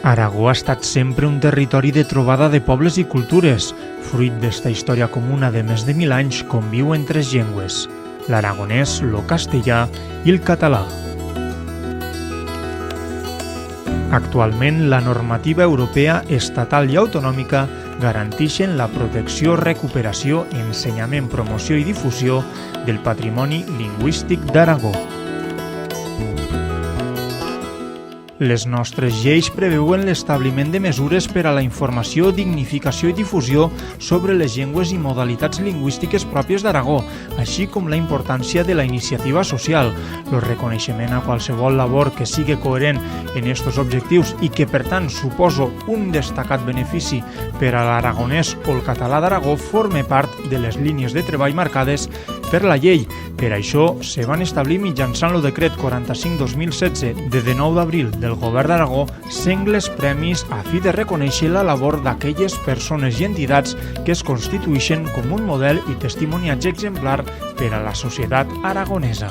Aragó ha estat sempre un territori de trobada de pobles i cultures. Fruit d'esta història comuna de més de 1000 anys, conviuen tres llengües: l'aragonès, el castellà i el català. Actualment, la normativa europea, estatal i autonòmica garanteixen la protecció, recuperació, ensenyament, promoció i difusió del patrimoni lingüístic d'Aragó. Les nostres lleis preveuen l'establiment de mesures per a la informació, dignificació i difusió sobre les llengües i modalitats lingüístiques pròpies d'Aragó, així com la importància de la iniciativa social, el reconeixement a qualsevol labor que sigui coherent en aquests objectius i que, per tant, suposo un destacat benefici per a l'aragonès o el català d'Aragó forme part de les línies de treball marcades per la llei. Per això, se van establir mitjançant el decret 45/2016 de 19 d'abril del Govern d'Aragó sengles premis a fi de reconèixer la labor d'aquelles persones i entitats que es constitueixen com un model i testimoniatge exemplar per a la societat aragonesa.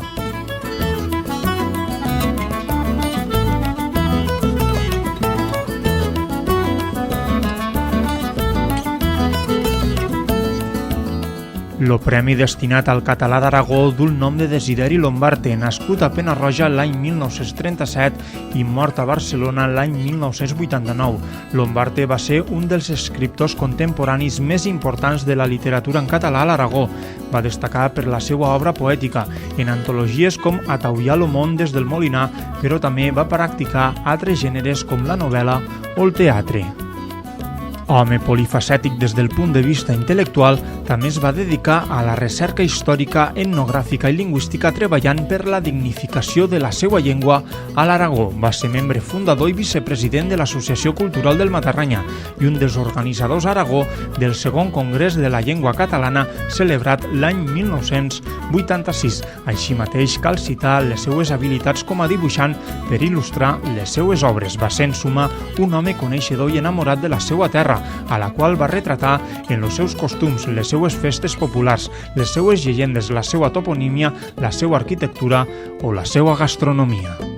El premi destinat al català d'Aragó du el nom de Desideri Lombarte, nascut a Pena-roja l'any 1937 i mort a Barcelona l'any 1989. Lombarte va ser un dels escriptors contemporanis més importants de la literatura en català a l'Aragó. Va destacar per la seva obra poètica, en antologies com Ataullar lo món des del Molinar, però també va practicar altres gèneres com la novel·la o el teatre. Home polifacètic des del punt de vista intel·lectual, també es va dedicar a la recerca històrica, etnogràfica i lingüística treballant per la dignificació de la seva llengua a l'Aragó. Va ser membre fundador i vicepresident de l'Associació Cultural del Matarranya i un dels organitzadors a Aragó del segon Congrés de la Llengua Catalana celebrat l'any 1986. Així mateix cal citar les seues habilitats com a dibuixant per il·lustrar les seues obres. Va ser, en suma, un home coneixedor i enamorat de la seva terra, a la qual va retratar en els seus costums, les seues festes populars, les seues llegendes, la seva toponímia, la seva arquitectura o la seva gastronomia.